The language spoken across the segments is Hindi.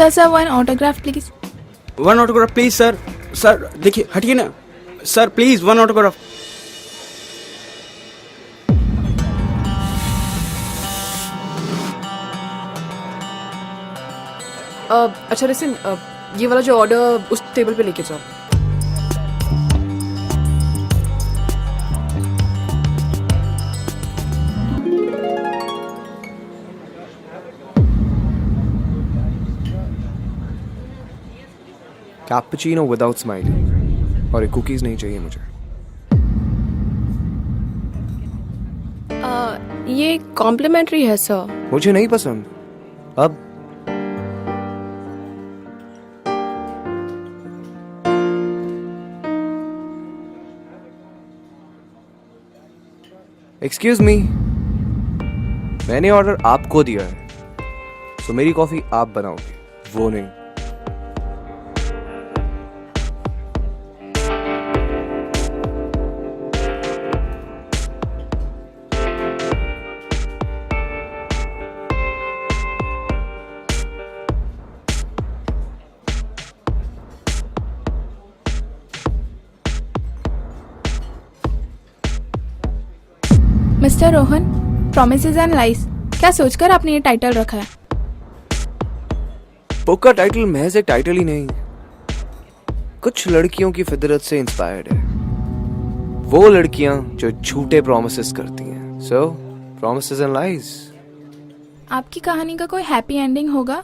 Sir one autograph please. One autograph please sir. Sir देखिए, हटिए ना सर, प्लीज वन ऑटोग्राफ। अच्छा लिसन, ये वाला जो ऑर्डर उस टेबल पे लेके जाओ। कैपुचिनो विदाउट स्माइली और एक कुकीज नहीं चाहिए मुझे। ये कॉम्प्लीमेंट्री है सर। मुझे नहीं पसंद। अब एक्सक्यूज मी, मैंने ऑर्डर आपको दिया है, तो मेरी कॉफी आप बनाओगे, वो नहीं। Mister Rohan, promises and lies, क्या सोचकर आपने ये टाइटल रखा है? बुक का टाइटल महज एक टाइटल ही नहीं, कुछ लड़कियों की फितरत से इंस्पायर्ड है। वो लड़कियां जो झूठे प्रॉमिसेस करती हैं। सो प्रॉमिसेस एंड लाइज। आपकी कहानी का कोई हैप्पी एंडिंग होगा?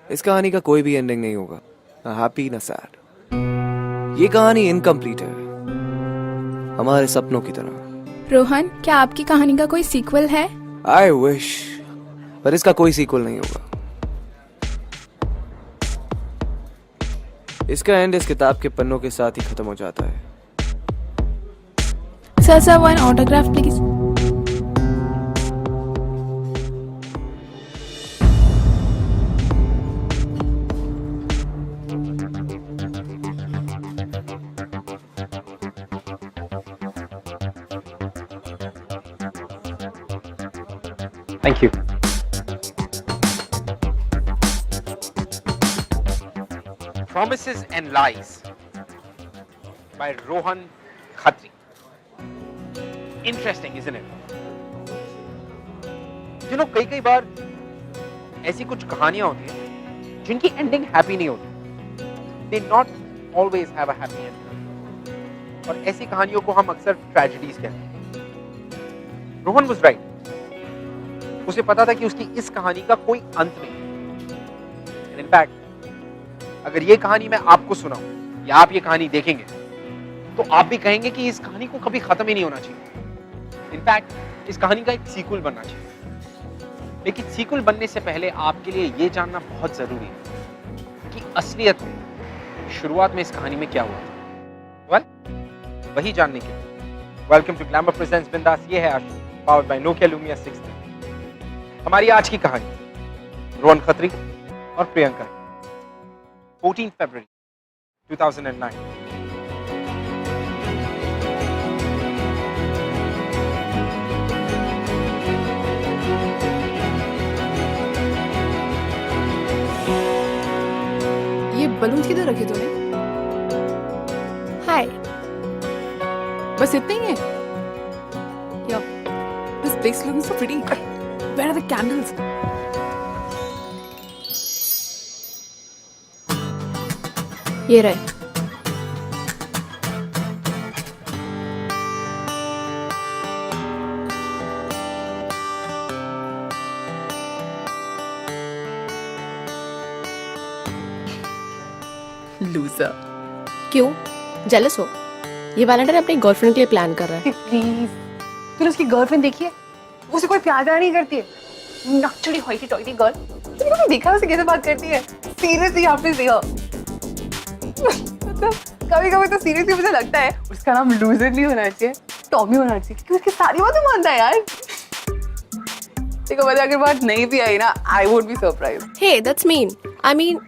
इस कहानी का कोई भी एंडिंग नहीं होगा, ना हैप्पी ना सैड। ये कहानी इनकम्प्लीट है, हमारे सपनों की तरह। रोहन, क्या आपकी कहानी का कोई सीक्वल है? आई विश, पर इसका कोई सीक्वल नहीं होगा। इसका एंड इस किताब के पन्नों के साथ ही खत्म हो जाता है। Sir one autograph please. Thank you. Promises and Lies by Rohan Khatri. Interesting, isn't it? You know, कई बार ऐसी कुछ कहानियां होती हैं जिनकी एंडिंग हैप्पी नहीं होती. They not always have a happy ending. और ऐसी कहानियों को हम अक्सर ट्रेजेडीज कहते हैं. Rohan was right. उसे पता था कि उसकी इस कहानी का कोई अंत नहीं। इनफैक्ट अगर ये कहानी मैं आपको सुनाऊं या आप ये कहानी देखेंगे तो आप भी कहेंगे कि इस कहानी को कभी खत्म ही नहीं होना चाहिए। इनफैक्ट इस कहानी का एक सीक्वल बनना चाहिए। लेकिन सीक्वल बनने से पहले आपके लिए ये जानना बहुत जरूरी है कि असलियत में शुरुआत में इस कहानी में क्या हुआ था। वेल, वही जानने के लिए वेलकम टू ग्लैमर प्रेजेंट्स बिंदास। ये है आशु, पावर्ड बाय नोकिया लूमिया 6। हमारी आज की कहानी रोहन खत्री और प्रियंका, 14 फरवरी 2009। ये बलून किधर रखे तूने? हाय। बस इतने ही है? या this place looking so pretty. Where are the candles? ये रहे। लूजर। क्यों, जेलस हो? ये वैलेंटाइन अपनी गर्लफ्रेंड के लिए प्लान कर रहा है। प्लीज, तूने उसकी गर्लफ्रेंड देखी है? उसे कोई प्यार नहीं करती है। नकचड़ी होइटी टॉइटी गर्ल। तूने देखा उसे कैसे बात करती है? सीरियसली आपने देखा? मतलब कभी-कभी तो सीरियसली मुझे लगता है उसका नाम लूजर नहीं होना चाहिए, टॉमी होना चाहिए, क्योंकि उसकी सारी बातें मानता है यार। देखो, वजह अगर बात नहीं भी आई ना, I would be surprise. Hey, that's mean. I mean,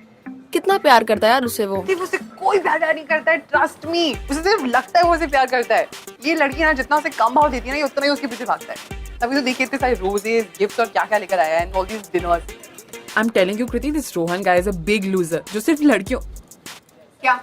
कितना प्यार करता है यार उससे वो। उसे कोई प्यार नहीं करता है, ट्रस्ट मी। उसे सिर्फ लगता है वो उसे प्यार करता है। ये लड़की ना जितना उसे कम भाव देती है ना, ये उतना ही उसके पीछे भागता है। तभी तो देखिए इतने सारे रोजेस, गिफ्ट्स और क्या क्या लेकर आया है, all these dinners. I am telling you Kriti, this Rohan guy is a big loser जो सिर्फ लड़कियों. क्या?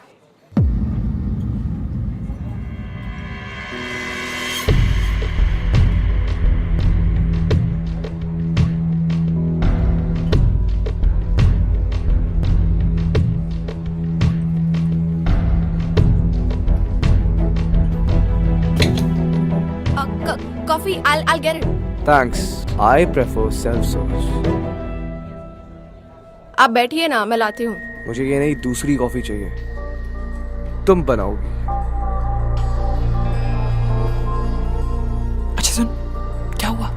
Coffee, I'll get it. Thanks. I prefer self-service. आप बैठिए ना, मैं लाती हूँ. मुझे ये नहीं, दूसरी कॉफी चाहिए. तुम बनाओगी. अच्छा सुन, क्या हुआ?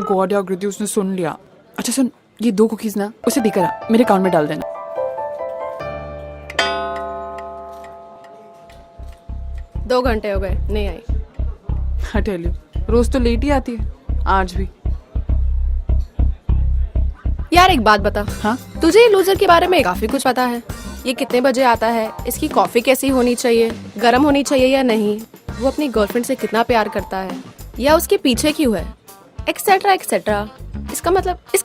गॉड यार कृति, उसने सुन लिया. अच्छा सुन, ये 2 कुकीज ना उसे देकर आ, मेरे अकाउंट में डाल देना. 2 घंटे हो गए, नहीं आई. हाँ टेल यू, रोज तो लेट ही आती है, आज भी. यार एक बात बता. हाँ? तुझे लूजर के बारे में काफी कुछ पता है. ये कितने बजे आता है, इसकी कॉफी कैसी होनी चाहिए, गर्म होनी चाहिए या नहीं, वो अपनी गर्लफ्रेंड से कितना प्यार करता है या उसके पीछे क्यों है, एक्सेट्रा एक्सेट्रा. इसका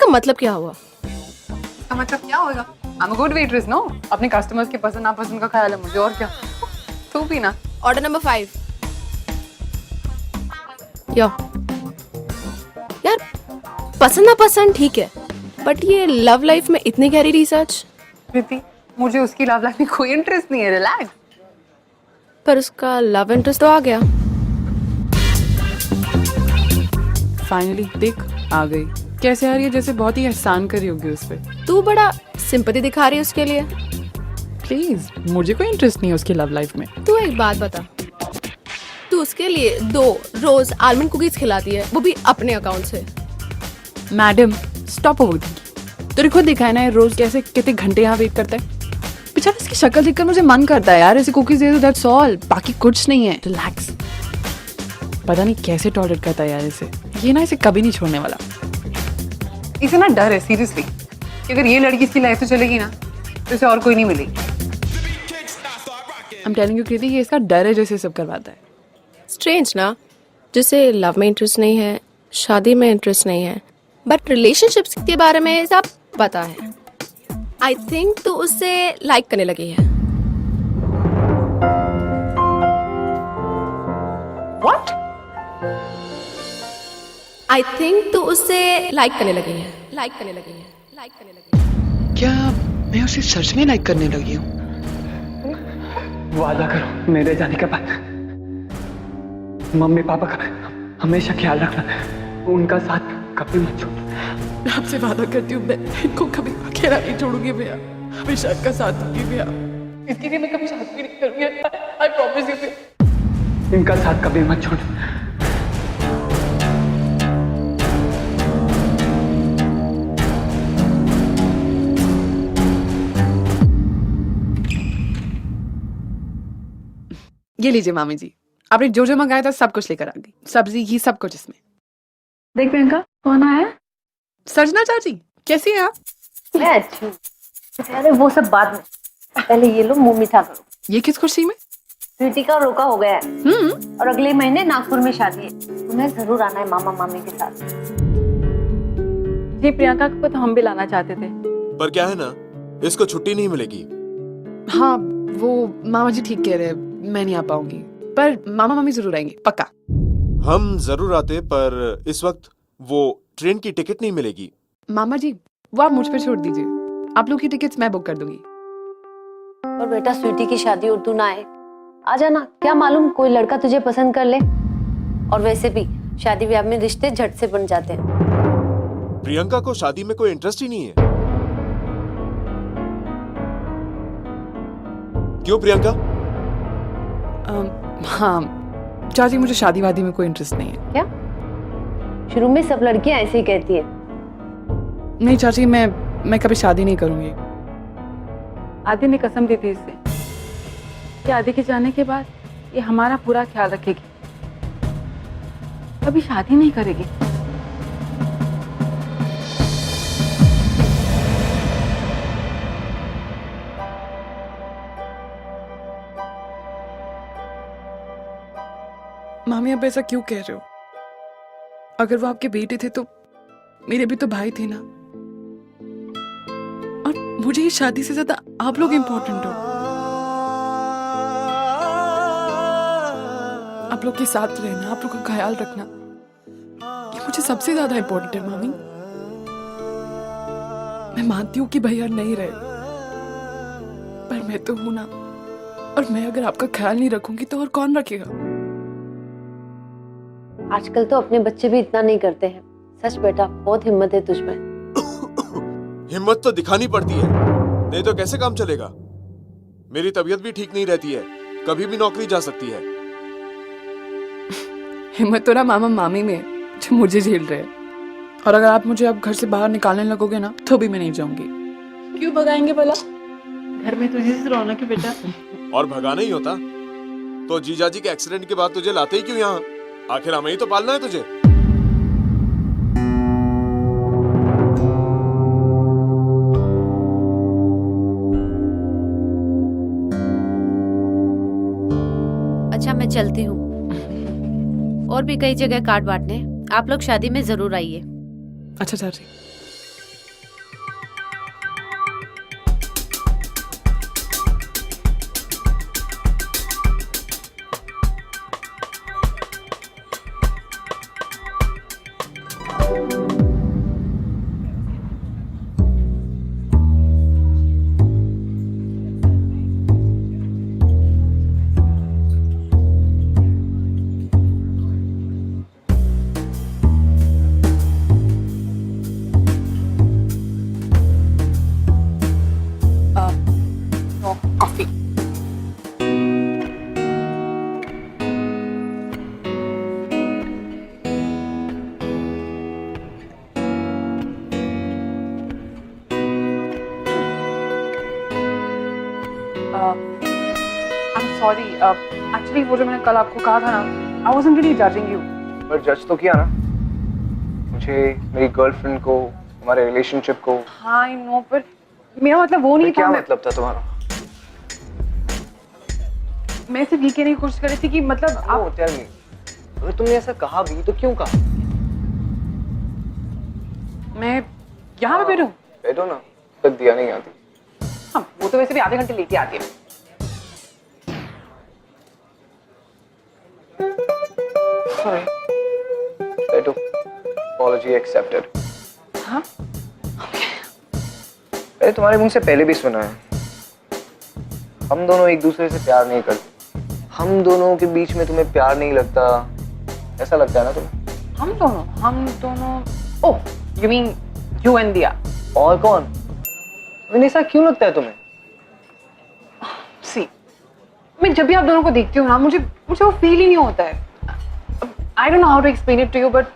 मतलब क्या हुआ? इसका मतलब क्या होगा? I am a good waitress, no? अपने कस्टमर्स के पसंद नापसंद का ख्याल है मुझे, और क्या. तू भी ना. Order number 5. यो यार, पसंद ना पसंद ठीक है, बट ये लव लाइफ में इतनी गहरी रिसर्च. कृति, मुझे उसकी लव लाइफ में कोई इंटरेस्ट नहीं है, रिलैक्स. पर उसका लव इंटरेस्ट तो आ गया. फाइनली देख, आ गई. कैसे आ रही है, जैसे बहुत ही एहसान करी होगी उस पे. तू बड़ा सिंपैथी दिखा रही है उसके लिए. प्लीज, मुझे कोई इंटरेस्ट नहीं है उसकी लव लाइफ में. तू एक बात बता, तू उसके लिए 2 रोज आलमंड कुकीज खिलाती है, वो भी अपने अकाउंट से. Madam stop over thinking. तूने खुद देखा है ना, ये रोज कैसे कितने घंटे यहाँ वेट करता है. बेचारा, इसकी शक्ल देखकर मुझे मन करता है यार ऐसे कुकीज दे दो, दैट्स ऑल, बाकी कुछ नहीं है. रिलैक्स. पता नहीं कैसे टॉलरेट करता है यार इसे. ये ना इसे कभी नहीं छोड़ने वाला. इसे ना डर है सीरियसली कि अगर ये लड़की इसकी लाइफ से चलेगी ना तो इसे और कोई नहीं मिलेगी. I'm telling you कृति, ये इसका डर है जो इसे सब करवाता है. स्ट्रेंज ना, जिसे लव में इंटरेस्ट नहीं है, शादी में इंटरेस्ट नहीं है, बट रिलेशनशिप्स के बारे में सब पता है. आई थिंक तू उससे लाइक करने लगी है. व्हाट? आई थिंक तू उससे लाइक करने लगी है. क्या मैं उसे सच में लाइक करने लगी हूँ? वादा करो मेरे जाने के बाद मम्मी पापा का हमेशा ख्याल रखना, उनका साथ कभी मत छोड़ना. मैं आपसे वादा करती हूँ, मैं इनको कभी अकेला नहीं छोड़ूंगी भैया. हमेशा इनका साथ दूंगी भैया. इसके लिए मैं कभी शादी भी नहीं करूंगी. आई प्रॉमिस यू भैया. इनका साथ कभी मत छोड़ना. ये लीजिए मामी जी, आपने जो जो मंगाया था सब कुछ लेकर आ गई. सब्जी घी सब कुछ इसमें. देख प्रियंका, कौन आया? सजना चाची, कैसी हैं आप? मैं अच्छी हूँ. अरे वो सब बाद में, पहले ये लो मुंह मीठा करो. ये किस खुशी में? स्वीटी का रोका हो गया है और अगले महीने नागपुर में शादी है. तुम्हें जरूर आना है मामा मामी के साथ. जी प्रियंका को तो हम भी लाना चाहते थे, पर क्या है ना, इसको छुट्टी नहीं मिलेगी. हाँ, वो मामा जी ठीक कह रहे हैं, मैं नहीं आ पाऊंगी, पर मामा मामी जरूर आएंगे पक्का. हम जरूर आते, पर इस वक्त वो ट्रेन की टिकट नहीं मिलेगी. मामा जी, वो आप मुझ पे छोड़ दीजिए, आप लोग की टिकट्स मैं बुक कर दूंगी. और बेटा स्वीटी की शादी और तू ना आए, आ जाना. क्या मालूम कोई लड़का तुझे पसंद कर ले. और वैसे भी शादी ब्याह में रिश्ते झट से बन जाते हैं. प्रियंका को शादी में कोई इंटरेस्ट ही नहीं है. क्यों प्रियंका? हाँ चाची, मुझे शादी वादी में कोई इंटरेस्ट नहीं है. क्या? शुरू में सब लड़कियां ऐसे ही कहती है. नहीं चाची, मैं कभी शादी नहीं करूंगी. आदि ने कसम दी थी इससे कि आदि के जाने के बाद ये हमारा पूरा ख्याल रखेगी, कभी शादी नहीं करेगी. मामी, आप ऐसा क्यों कह रहे हो? अगर वो आपके बेटे थे तो मेरे भी तो भाई थे ना। और मुझे इस शादी से ज्यादा आप लोग इम्पोर्टेंट हो। आप लोग के साथ रहना, आप लोग का ख्याल रखना, ये मुझे सबसे ज्यादा इम्पोर्टेंट है मामी। मैं मानती हूँ कि भैया नहीं रहे, पर मैं तो हूं ना। और मैं अगर आपका ख्याल नहीं रखूंगी तो और कौन रखेगा? आजकल तो अपने बच्चे भी इतना नहीं करते हैं। सच बेटा, बहुत हिम्मत है तुझ में। हिम्मत तो दिखानी पड़ती है, नहीं तो कैसे काम चलेगा। मेरी तबीयत भी ठीक नहीं रहती है, कभी भी नौकरी जा सकती है। हिम्मत तो ना मामा मामी में है, जो मुझे झेल रहे हैं। और अगर आप मुझे अब घर से बाहर निकालने लगोगे ना, तो भी मैं नहीं जाऊंगी। क्यों भगाएंगे भला? घर में तुझे से रौनक है बेटा। और भगाना ही होता तो जीजाजी के एक्सीडेंट के बाद तुझे लाते ही क्यों यहाँ? आखिर हमें ही तो पालना है तुझे। अच्छा, मैं चलती हूँ। और भी कई जगह कार्ड बांटने, आप लोग शादी में जरूर आइए। अच्छा चाची। कॉफी। I'm sorry. Actually, वो जो मैंने कल आपको कहा था ना, I wasn't really judging you. पर जज तो किया ना मुझे, मेरी गर्लफ्रेंड को, हमारे रिलेशनशिप को। हाँ, I know, पर मेरा मतलब वो नहीं था। क्या मतलब था तुम्हारा? मैं सिर्फ ये कहने की कोशिश कर रही थी कि मतलब आप टेल मी, अगर तुमने ऐसा कहा भी तो क्यों कहा? मैं यहाँ पे बैठूं? बैठो ना, तक दिया नहीं आती। हाँ, वो तो वैसे भी आधे घंटे लेट ही आती है। Sorry. बैठो, apology accepted। हाँ? मैंने तुम्हारे मुंह से पहले भी सुना है, हम दोनों एक दूसरे से प्यार नहीं करते। हम दोनों के बीच में तुम्हें प्यार नहीं लगता, ऐसा लगता है ना तुम्हें? हम दोनों। ओह, you mean you and दिया? और कौन? मैंने ऐसा क्यों लगता है तुम्हें? See, मैं जब भी आप दोनों को देखती हूँ ना, मुझे वो फील ही नहीं होता है। I don't know how to explain it to you, but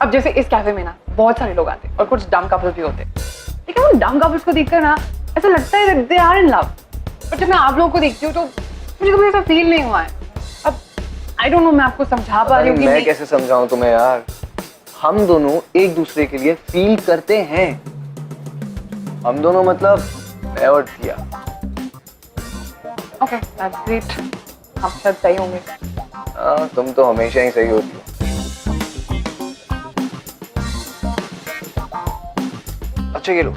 अब जैसे इस कैफे में ना बहुत सारे लोग आते हैं और कुछ डम कपल्स भी होते हैं, लेकिन उन डम कपल्स को देखकर ना ऐसा लगता है that they are in love। पर जब मैं आप लोगों को देखती हूँ तो मुझे कभी ऐसा फील नहीं हुआ है। अब I don't know मैं आपको समझा पा रही हूँ कि मैं कैसे समझाऊं तुम्हें यार? हम दोनों एक दूसरे के लिए फील करते हैं। हम दोनों मतलब मैं और दिया। Okay, that's great। आप शायद सही होंगे। हाँ, तुम तो हमेशा ही सही होती हो। अच्छा ये लो,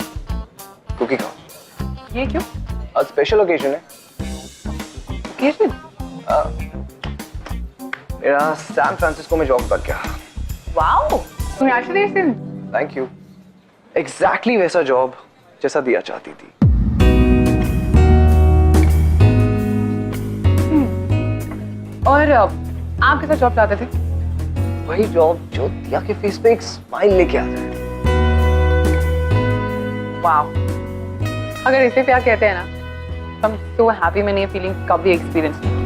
कुकी खाओ। ये क्यों? आज स्पेशल ओकेजन है। ओकेजन? मेरा सैन फ्रांसिस्को में जॉब लग गया। Wow, congratulations। Thank you. Exactly वैसा जॉब जैसा दिया चाहती थी। और आप कैसा जॉब चाहते थे? वही जॉब जो दिया के फेस पे एक स्माइल लेके आता है। वाओ, अगर इसे प्यार कहते हैं ना, I'm so happy मैंने ये फीलिंग कभी एक्सपीरियंस नहीं की।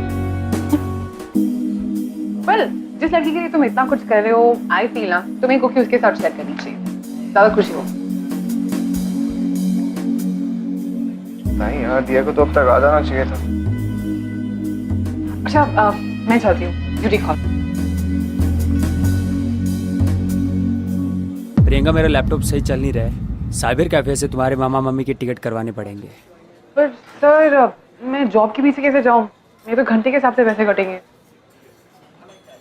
Well, जिस लड़की के लिए तुम इतना कुछ कर रहे हो, I feel ना तुम्हें कुकी उसके साथ शेयर करनी चाहिए, ज्यादा खुशी हो। नहीं यार, दिया को तो अब तक आ जाना चाहिए था। अच्छा, मैं चलती हूँ, ड्यूटी कॉल। प्रियंका, मेरा लैपटॉप सही चल नहीं रहा है। साइबर कैफे से तुम्हारे मामा मम्मी की टिकट करवाने पड़ेंगे। पर सर, मैं जॉब के पीछे कैसे जाऊँ? मेरे तो घंटे के हिसाब से पैसे कटेंगे।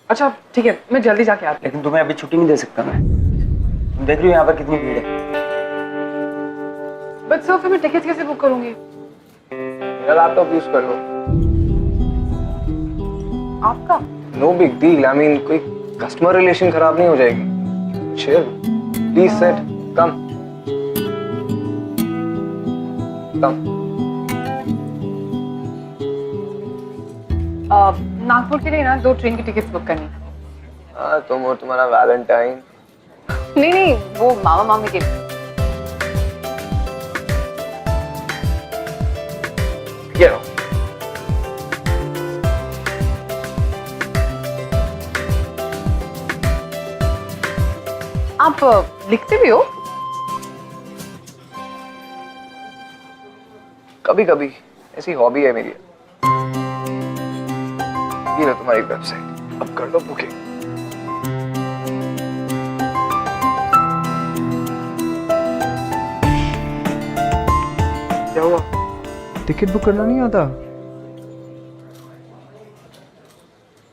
अच्छा ठीक है, मैं जल्दी जाके आती लेकिन तुम्हें अभी छुट्टी नहीं दे सकता मैं। तुम देख रही हो यहाँ पर कितनी भीड़ है। हूँ। बट सर फिर मैं टिकट कैसे बुक करूंगी? मेरा लैपटॉप यूज कर लो। आपका? No big deal, I mean कोई कस्टमर रिलेशन खराब नहीं हो जाएगी। Chill, please sit, come come. Nagpur के लिए ना 2 ट्रेन की टिकट्स बुक करनी। हाँ, तुम और तुम्हारा वैलेंटाइन। नहीं नहीं, वो मामा मामी के। Get out. आप लिखते भी हो? कभी कभी ऐसी हॉबी है मेरी। ये लो तुम्हारी वेबसाइट, अब कर लो बुकिंग। क्या हुआ? टिकट बुक करना नहीं आता?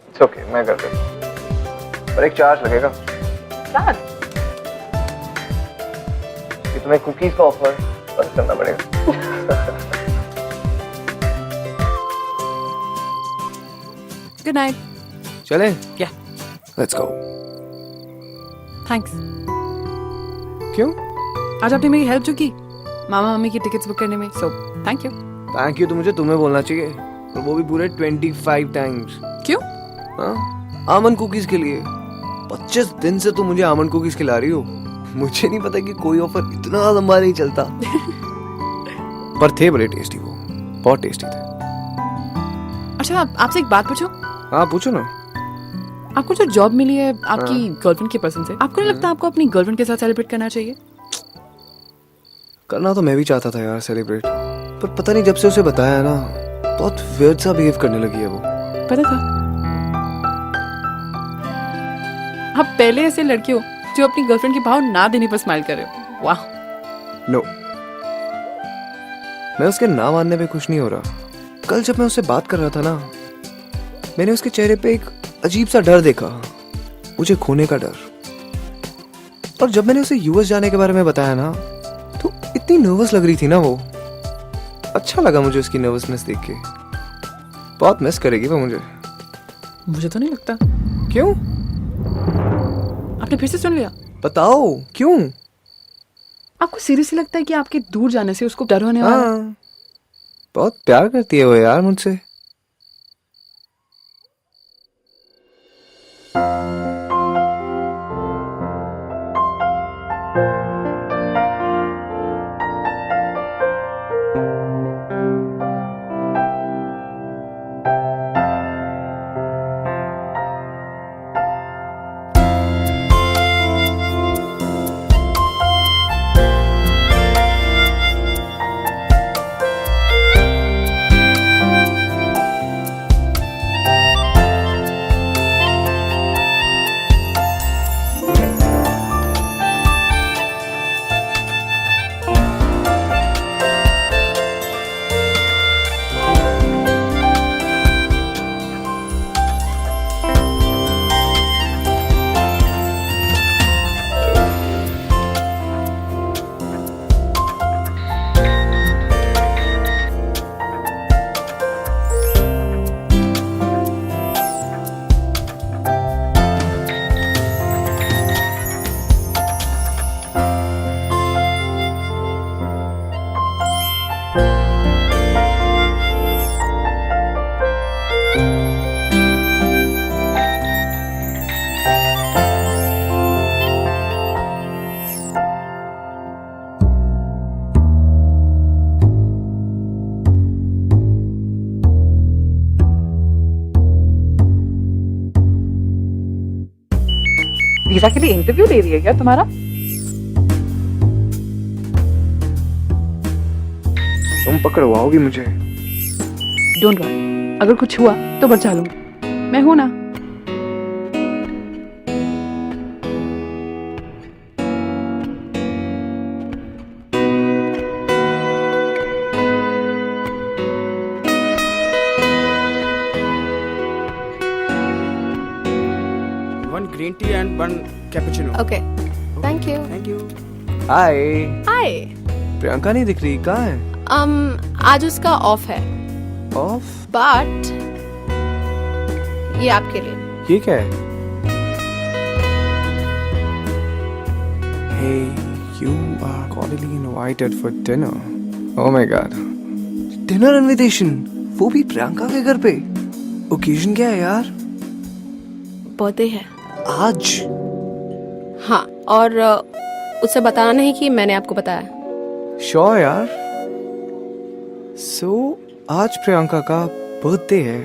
इट्स ओके, मैं कर देता हूँ, पर एक चार्ज लगेगा। चार्ज? कि तुम्हें कुकीज का ऑफर बंद करना पड़ेगा। Good night. चले? क्या? Let's go. थैंक्स। क्यों? आज आपने मेरी हेल्प जो की मामा मम्मी की टिकट्स बुक करने में, so thank you. Thank you तो मुझे तुम्हें बोलना चाहिए, और वो भी पूरे 25 टाइम्स। क्यों? हाँ, आमंड कुकीज के लिए। 25 दिन से तुम मुझे आमंड कुकीज खिला रही हो। मुझे नहीं पता कि कोई ऑफर इतना लंबा नहीं चलता। पर थे बड़े टेस्टी, वो बहुत टेस्टी थे। अच्छा, आपसे एक बात पूछूं? हाँ पूछो ना। आपको जो जॉब मिली है आपकी गर्लफ्रेंड की पसंद से, आपको नहीं लगता आपको अपनी गर्लफ्रेंड के साथ सेलिब्रेट करना चाहिए? करना तो मैं भी चाहता था यार सेलिब्रेट, पर पता नहीं जब से उसे बताया ना, बहुत वियर्ड सा बिहेव करने लगी है वो। पता था? आप पहले ऐसे लड़के हो जो अपनी गर्लफ्रेंड की भाव ना देने पर स्माइल कर रहे हो। वाह। नो, मैं उसके ना मानने पे खुश नहीं हो रहा। कल जब मैं उससे बात कर रहा था ना, मैंने उसके चेहरे पे एक अजीब सा डर देखा, मुझे खोने का डर। और जब मैंने उसे यूएस जाने के बारे में बताया ना, तो इतनी नर्वस लग रही थी ना वो। अच्छा लगा मुझे उसकी नर्वसनेस देख के। बहुत मिस करेगी वो मुझे तो नहीं लगता। क्यों? आपने फिर से सुन लिया? बताओ क्यों? आपको सीरियसली लगता है कि आपके दूर जाने से उसको डर होने वाला है? हाँ, बहुत प्यार करती है वो यार मुझसे। वीजा के लिए इंटरव्यू ले रही है क्या तुम्हारा? तुम पकड़वाओगी मुझे? डोंट वरी, अगर कुछ हुआ तो बचा लूंगी, मैं हूं ना। 1 green tea and 1 cappuccino. Okay, thank you. Thank you. हाय। हाय। प्रियंका नहीं दिख रही, कहाँ है? आज उसका ऑफ है, ऑफ? बट ये आपके लिए। ये क्या है? Hey, you are cordially invited for dinner. Oh my god. Dinner invitation, वो भी प्रियंका के घर पे। ओकेजन क्या है यार? बर्थडे है आज? हाँ, और उसे बताना नहीं कि मैंने आपको बताया। श्योर यार। सो आज प्रियंका का बर्थडे है।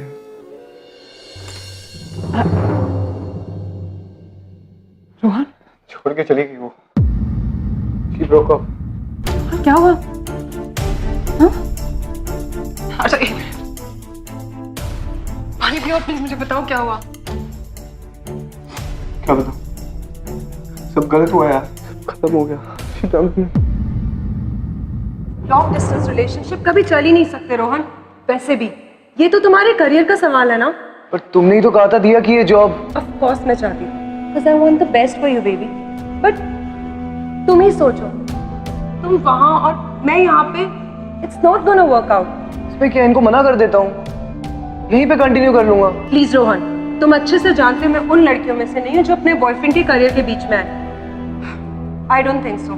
रोहन, छोड़ के चली गई वो। She broke up. क्या हुआ? हाँ? अच्छा, पानी पियो प्लीज, मुझे बताओ क्या हुआ। क्या बताऊं? सब गलत हुआ यार, खत्म हो गया। She dumped me. Long distance relationship कभी चल ही नहीं सकते रोहन। वैसे भी ये तो तुम्हारे करियर का सवाल है ना। पर तुमने ही तो कहा था दिया कि ये जॉब। ऑफ कोर्स मैं चाहती हूँ, because I want the best for you baby. But तुम ही सोचो, तुम वहाँ और मैं यहाँ पे, it's not gonna work out. इसमें क्या, इनको मना कर देता हूँ, यहीं पे कंटिन्यू कर लूंगा। प्लीज रोहन, तुम अच्छे से जानते हो मैं उन लड़कियों में से नहीं हूँ जो अपने बॉयफ्रेंड के करियर के बीच में आए। आई डोंट थिंक सो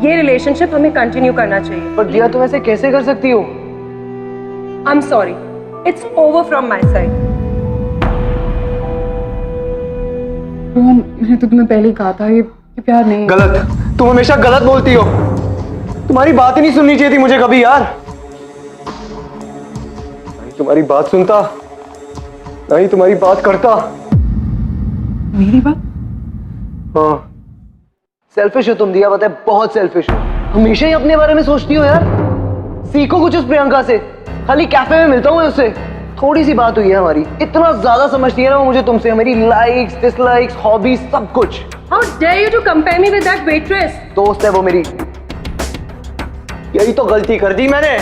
ये रिलेशनशिप हमें कंटिन्यू करना चाहिए। पर दिया, तुम ऐसे कैसे कर सकती हो? I am sorry, it's over from my side. Rohan, मैंने तो तुम्हें पहले ही कहा था ये प्यार नहीं है। गलत, तुम हमेशा गलत बोलती हो। तुम्हारी बात ही नहीं सुननी चाहिए थी मुझे कभी यार। नहीं तुम्हारी बात सुनता, नहीं तुम्हारी बात करता। मेरी बात? हाँ, सेल्फिश हो तुम दिया, पता है, बहुत सेल्फिश हो। हमेशा ही अपने बारे में सोचती हो यार। सीखो कुछ उस प्रियंका से। खाली कैफे में मिलता हूँ मैं उससे, थोड़ी सी बात हुई है हमारी, इतना ज्यादा समझती है ना वो मुझे तुमसे, मेरी लाइक्स, डिसलाइक्स, हॉबीज, सब कुछ। How dare you to compare me with that waitress? दोस्त है वो मेरी। यही तो गलती कर दी मैंने,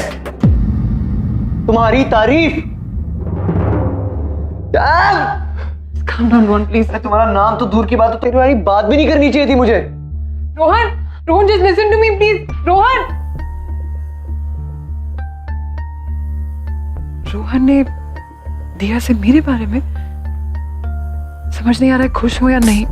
तुम्हारी तारीफ। Calm down, Rohan, please. तुम्हारा नाम तो दूर की बात, तो तुम्हारी बात भी नहीं करनी चाहिए थी मुझे। Rohan, Rohan, just listen to me, please. Rohan! Rohan ने दिया से मेरे बारे में, समझ नहीं आ रहा है खुश हो या नहीं।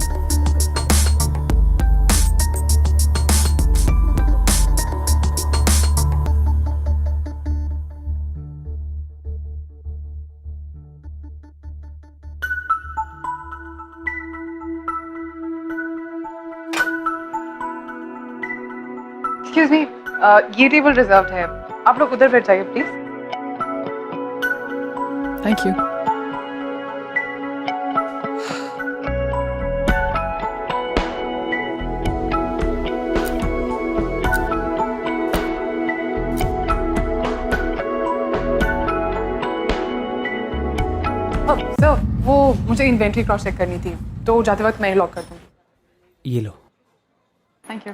एक्सक्यूज मी, ये टेबल रिजर्व्ड है, आप लोग उधर बैठ जाइए प्लीज। Thank you. सर, वो मुझे इन्वेंट्री क्रॉस चेक करनी थी, तो जाते वक्त मैं लॉक कर दूँगी। ये लो। Thank you.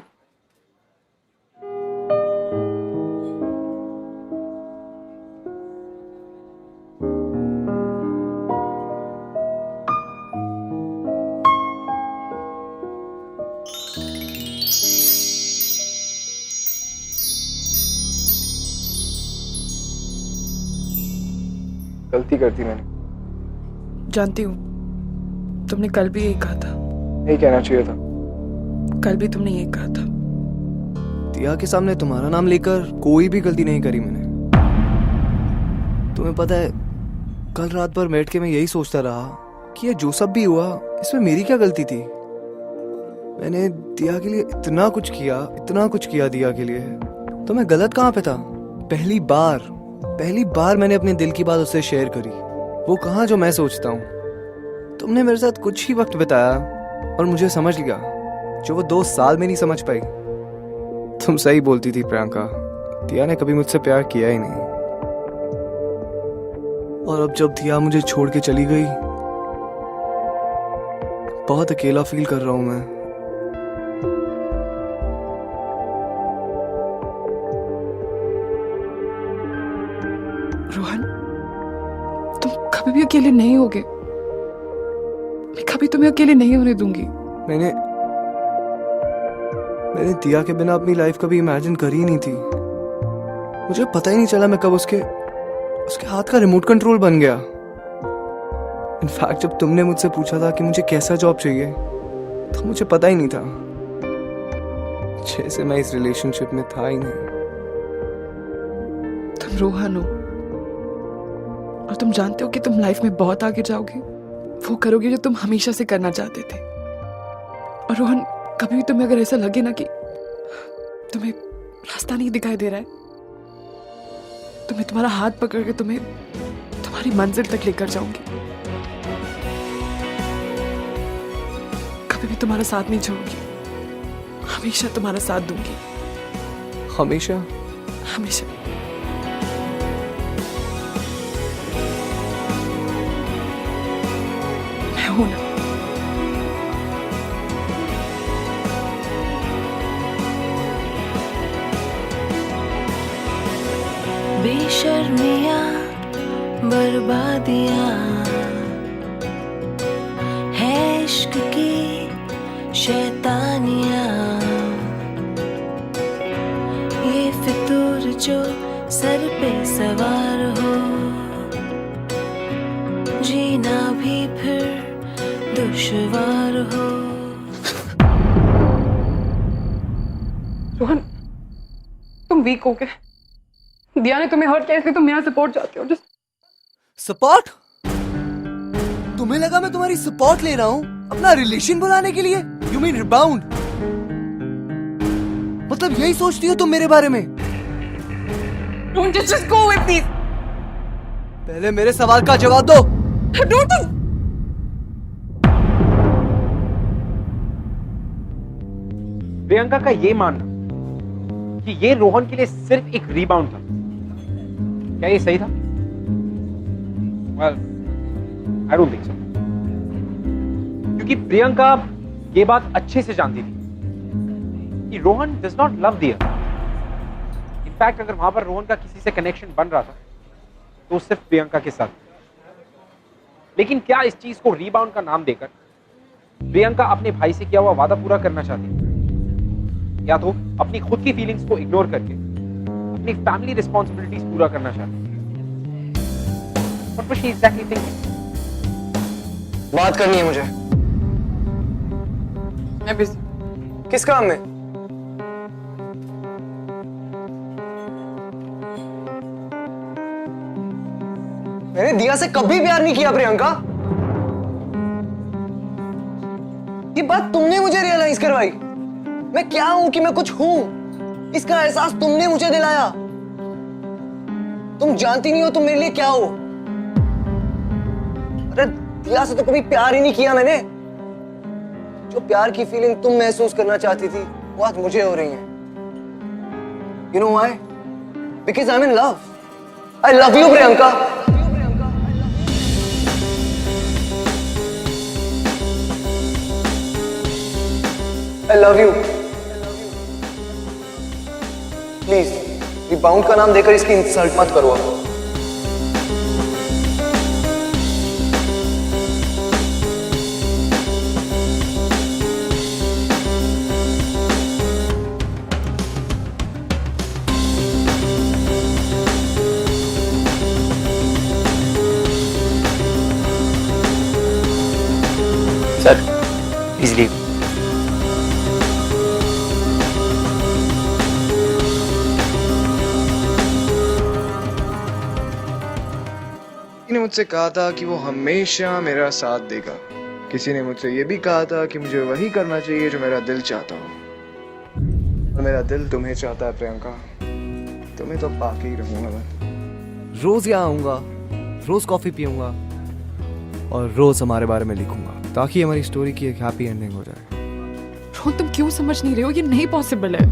गलती कर दी मैंने। जानती हूँ, तुमने कल भी यही कहा था। नहीं कहना चाहिए था। कल भी तुमने यही कहा था। दिया के सामने तुम्हारा नाम लेकर कोई भी गलती नहीं करी मैंने। तुम्हें पता है, कल रात भर बैठ के मैं यही सोचता रहा कि ये जो सब भी हुआ, इसमें मेरी क्या गलती थी। मैंने दिया के लिए इतना कुछ किया दिया के लिए, तो मैं गलत कहाँ पे था? पहली बार मैंने अपने दिल की बात उससे शेयर करी, वो कहाँ जो मैं सोचता हूँ। तुमने मेरे साथ कुछ ही वक्त बिताया और मुझे समझ लिया, जो वो 2 साल में नहीं समझ पाई। तुम सही बोलती थी प्रियंका, दिया ने कभी मुझसे प्यार किया ही नहीं। और अब जब दिया मुझे छोड़ के चली गई, बहुत अकेला फील कर रहा हूं मैं। रोहन, तुम कभी भी अकेले नहीं होगे। मैं कभी तुम्हें अकेले नहीं होने दूंगी। मैंने दिया के बिना अपनी लाइफ कभी इमेजिन करी ही नहीं थी। मुझे पता ही नहीं चला मैं कब उसके हाथ का रिमोट कंट्रोल बन गया। इनफैक्ट जब तुमने मुझसे पूछा था कि मुझे कैसा जॉब चाहिए तो मुझे पता ही नहीं था, जैसे मैं इस रिलेशनशिप में था ही नहीं। तुम रोहन हो और तुम जानते हो कि तुम लाइफ में बहुत आगे जाओगे, वो करोगे जो तुम हमेशा से करना चाहते थे। और रोहन, कभी भी तुम्हें अगर ऐसा लगे ना कि तुम्हें रास्ता नहीं दिखाई दे रहा है, तो मैं तुम्हारा हाथ पकड़ के तुम्हें तुम्हारी मंजिल तक लेकर जाऊंगी। कभी भी तुम्हारा साथ नहीं छोड़ूंगी, हमेशा तुम्हारा साथ दूंगी। हमेशा? हमेशा। मैं हूं ना। बेशर्मियाँ बर्बादियाँ है इश्क की शैतानियाँ, ये फितूर जो सर पे सवार हो, जीना भी फिर दुश्वार हो। रोहन, तुम वीक हो गए। दिया ने तुम्हें हर्ट किया इसलिए तुम मेरा सपोर्ट चाहते हो। Just support? तुम्हें लगा मैं तुम्हारी सपोर्ट ले रहा हूँ अपना रिलेशन बनाने के लिए? You mean rebound? मतलब यही सोचती हो तुम मेरे बारे में? Don't just go away, please. पहले मेरे सवाल का जवाब दो। Don't. प्रियंका का ये मानना कि ये रोहन के लिए सिर्फ एक रीबाउंड था, क्या ये सही था? Well, I don't think so. क्योंकि प्रियंका ये बात अच्छे से जानती थी कि रोहन does not love दिया। इनफैक्ट अगर वहां पर रोहन का किसी से कनेक्शन बन रहा था तो सिर्फ प्रियंका के साथ। लेकिन क्या इस चीज को रीबाउंड का नाम देकर प्रियंका अपने भाई से किया हुआ वादा पूरा करना चाहती है, या तो अपनी खुद की फीलिंग्स को इग्नोर करके अपनी फैमिली रिस्पॉन्सिबिलिटीज पूरा करना चाहती है? What was she exactly thinking? बात करनी है मुझे। मैं बिजी। किस काम में? मैंने दिया से कभी प्यार नहीं किया प्रियंका। ये बात तुमने मुझे रियलाइज करवाई। मैं क्या हूं कि मैं कुछ हूं, इसका एहसास तुमने मुझे दिलाया। तुम जानती नहीं हो तुम मेरे लिए क्या हो। अरे दिया से तो कभी प्यार ही नहीं किया मैंने। जो प्यार की फीलिंग तुम महसूस करना चाहती थी वो आज मुझे हो रही है। You know why? Because I'm in love. I love you, Priyanka. I love you. Please rebound का नाम देकर इसकी इंसल्ट मत करो। Sir please leave. ने मुझसे कहा था कि वो हमेशा मेरा साथ देगा। किसी ने मुझसे ये भी कहा था कि मुझे वही करना चाहिए जो मेरा दिल चाहता हो। और मेरा दिल तुम्हें चाहता है प्रियंका। तुम्हें तो पाके ही रहूंगा मैं। रोज यहाँ आऊंगा, रोज कॉफी पीऊंगा और रोज हमारे बारे में लिखूंगा ताकि हमारी स्टोरी की एक हैप्पी एंडिंग हो जाए। रोहन, तुम क्यों समझ नहीं रहे हो? ये नहीं पॉसिबल है।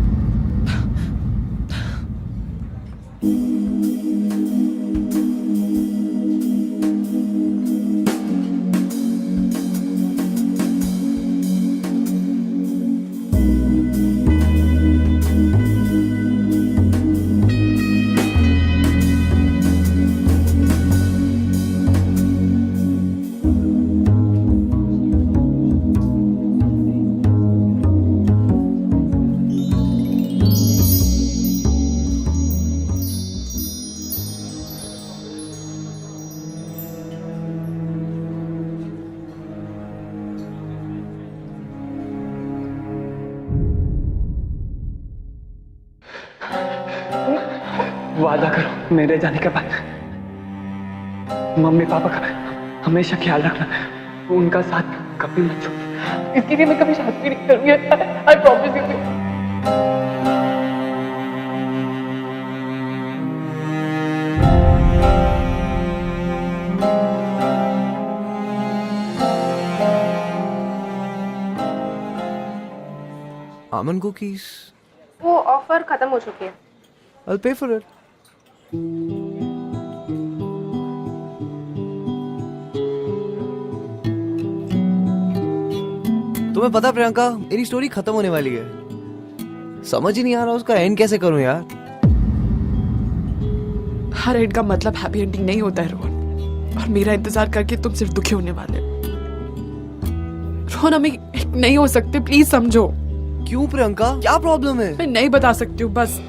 वादा करो मेरे जाने के बाद मम्मी पापा का हमेशा ख्याल रखना, उनका साथ कभी मत छोड़ना। इसके लिए मैं कभी शादी नहीं करूंगी, I promise you. Aman cookies, वो ऑफर खत्म हो चुकी है। I'll pay for it. तुम्हें पता प्रियंका, मेरी स्टोरी खत्म होने वाली है। समझ ही नहीं आ रहा उसका एंड कैसे करूं यार। हर एंड का मतलब हैप्पी एंडिंग नहीं होता है रोहन, और मेरा इंतजार करके तुम सिर्फ दुखी होने वाले हो। रोहन, हम एक नहीं हो सकते, प्लीज समझो। क्यों प्रियंका, क्या प्रॉब्लम है? मैं नहीं बता सकती हूँ, बस।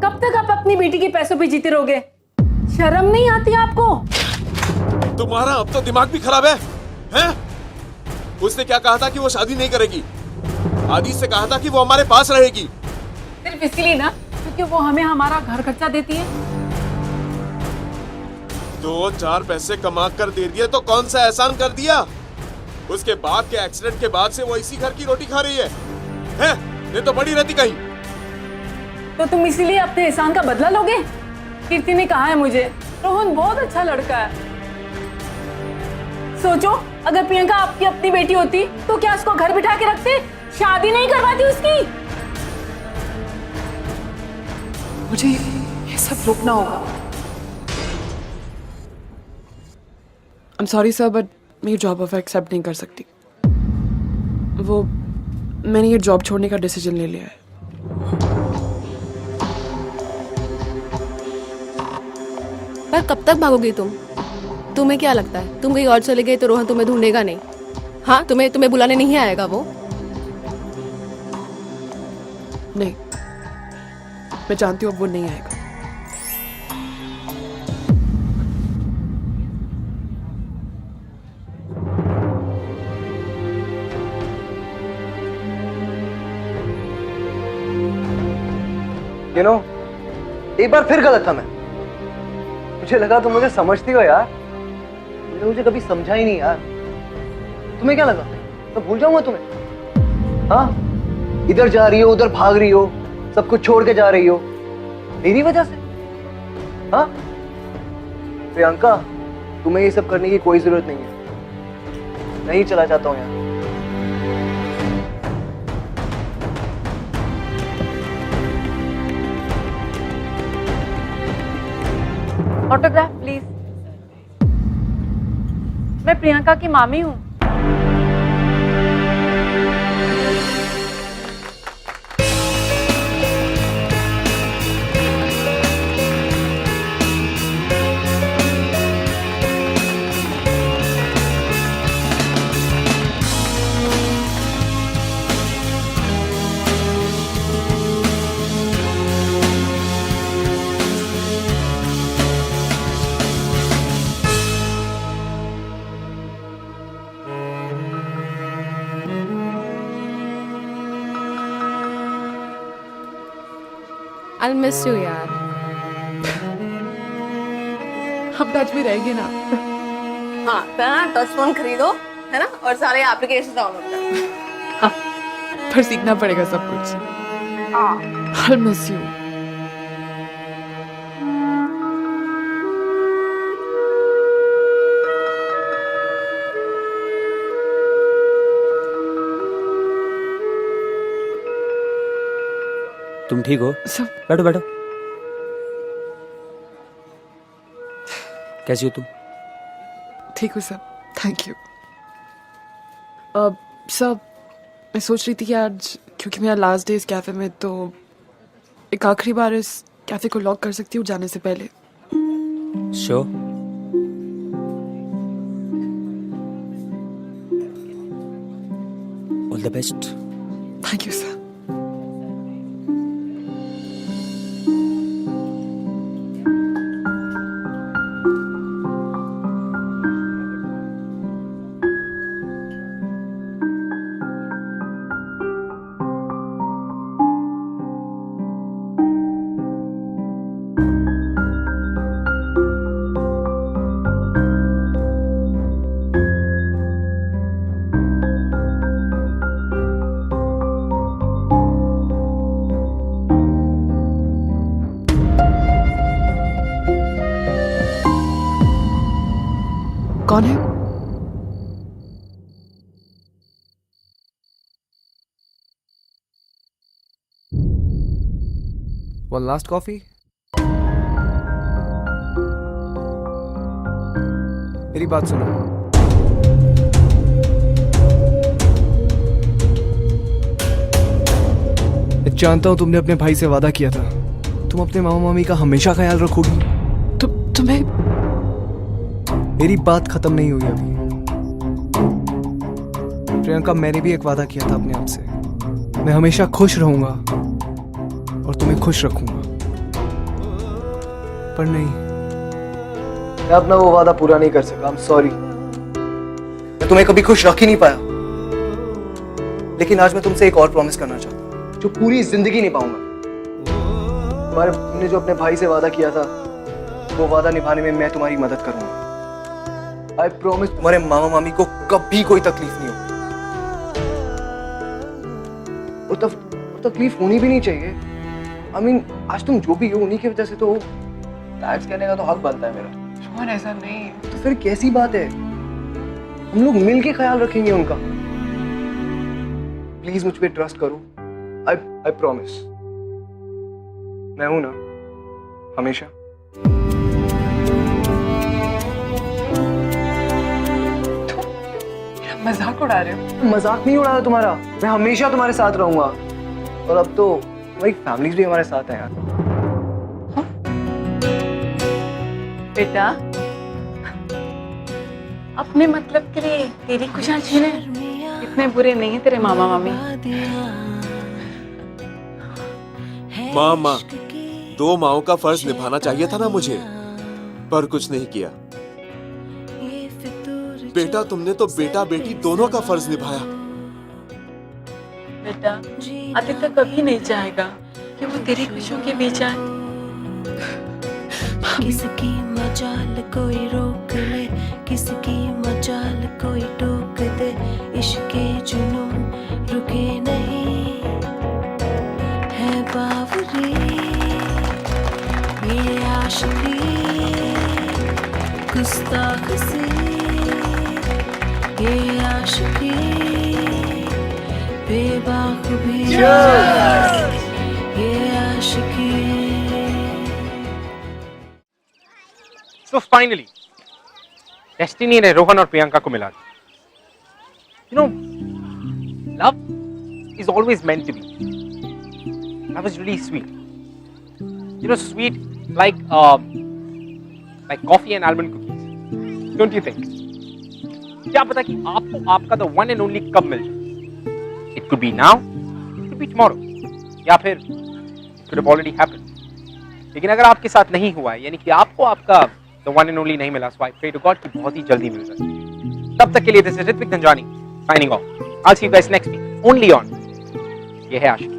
कब तक आप अपनी बेटी के पैसों पे जीते रहोगे? शर्म नहीं आती आपको? तुम्हारा अब तो दिमाग भी खराब है, हैं? उसने क्या कहा था कि वो शादी नहीं करेगी? आदि से कहा था कि वो हमारे पास रहेगी। सिर्फ इसलिए ना क्योंकि वो हमें हमारा घर खर्चा देती है। 2-4 पैसे कमा कर दे दिए तो कौन सा एहसान कर दिया? उसके बाप के एक्सीडेंट के बाद से वो इसी घर की रोटी खा रही है, हैं? नहीं तो बड़ी रहती कहीं। तो तुम इसीलिए अपने एहसान का बदला लोगे? कीर्ति ने कहा है मुझे, रोहन बहुत अच्छा लड़का है। सोचो, अगर प्रियंका आपकी अपनी बेटी होती तो क्या उसको घर बिठा के रखते, शादी नहीं करवाती उसकी? मुझे ये सब रोकना होगा। I'm sorry sir, but मैं ये जॉब ऑफर एक्सेप्ट नहीं कर सकती। वो मैंने ये जॉब छोड़ने का डिसीजन ले लिया है। पर कब तक भागोगी तुम? तुम्हें क्या लगता है तुम कहीं और चले गए तो रोहन तुम्हें ढूंढेगा नहीं? हाँ, तुम्हें बुलाने नहीं आएगा वो? नहीं, मैं जानती हूँ अब वो नहीं आएगा। You know, एक बार फिर गलत था मैं। मुझे लगा तुम मुझे समझती हो यार, तुमने मुझे कभी समझा ही नहीं यार। तुम्हें क्या लगा मैं भूल जाऊंगा तुम्हें? हाँ, इधर जा रही हो, उधर भाग रही हो, सब कुछ छोड़ के जा रही हो मेरी वजह से। हाँ प्रियंका, तुम्हें ये सब करने की कोई जरूरत नहीं है। नहीं चला जाता हूँ यार। Autograph please. मैं प्रियंका की मामी हूँ। I'll miss you यार। हम टच में रहेंगे ना? हाँ, टच फोन खरीदो, है ना, और सारे एप्लीकेशन डाउनलोड करो। हाँ, पर सीखना पड़ेगा सब कुछ। I'll miss you। तुम ठीक हो? सब बैठो बैठो। कैसी हो तुम? ठीक हो सब, थैंक यू। सब मैं सोच रही थी कि आज क्योंकि मेरा लास्ट डे इस कैफे में, तो एक आखिरी बार इस कैफे को लॉक कर सकती हूँ जाने से पहले। Show all the best. Thank you sir. कौन है? One last coffee. मेरी बात सुनो। मैं जानता हूं तुमने अपने भाई से वादा किया था, तुम अपने मामा मामी का हमेशा ख्याल रखोगी। तुम्हें मेरी बात खत्म नहीं हुई अभी। प्रियंका, मैंने भी एक वादा किया था अपने आप से, मैं हमेशा खुश रहूंगा और तुम्हें खुश रखूंगा। पर नहीं, मैं अपना वो वादा पूरा नहीं कर सका। I'm sorry। मैं तुम्हें कभी खुश रख ही नहीं पाया। लेकिन आज मैं तुमसे एक और प्रॉमिस करना चाहता हूँ जो पूरी जिंदगी निभाऊंगा। तुमने जो अपने भाई से वादा किया था, वो वादा निभाने में मैं तुम्हारी मदद करूंगा। आई प्रॉमिस तुम्हारे मामा मामी को कभी कोई तकलीफ नहीं होगी। और तकलीफ होनी भी नहीं चाहिए। I mean, आज तुम जो भी हो उन्हीं की वजह से तो थैंक्स कहने का तो हक बनता है मेरा। रोहन ऐसा नहीं। तो फिर कैसी बात है? हम लोग मिल के ख्याल रखेंगे उनका। प्लीज मुझ पे ट्रस्ट करो। I promise. मैं हूं ना हमेशा। मजाक उड़ा रहे हो? मजाक नहीं उड़ा रहा तुम्हारा, मैं हमेशा तुम्हारे साथ रहूंगा। और अब तो तुम्हारी फैमिलीज भी हमारे साथ है यार। बेटा, अपने मतलब के लिए तेरी खुशियां छीने इतने बुरे नहीं है तेरे मामा मामी। माँ, 2 माओं का फर्ज निभाना चाहिए था ना मुझे, पर कुछ नहीं किया। बेटा, तुमने तो बेटा बेटी दोनों का फर्ज निभाया। बेटा, आदित्य कभी नहीं चाहेगा कि वो तेरी खुशियों के बीच आए। किसकी मजाल कोई रोक ले, किसकी मजाल कोई टोक दे, इश्क के जुनून रुके नहीं है बावरी। ये आशिकी गुस्ताख सी, ये आशिकी बेबाक भी, ये आशिकी। So finally, डेस्टिनी ने रोहन और प्रियंका को मिला दिया। You know, love is always meant to be. Love is really sweet. You know, sweet like coffee and almond cookies. Don't you think? क्या पता कि आपको आपका the one and only कब मिल जाए? It could be now, it could be tomorrow, या फिर it could have already happened. लेकिन अगर आपके साथ नहीं हुआ है, यानी कि आपको आपका the one and only नहीं मिला, so I pray to God कि बहुत ही जल्दी मिल जाए। तब तक के लिए this is Ritwik Dhanjani signing off. I'll see you guys next week only on ये है आशिकी।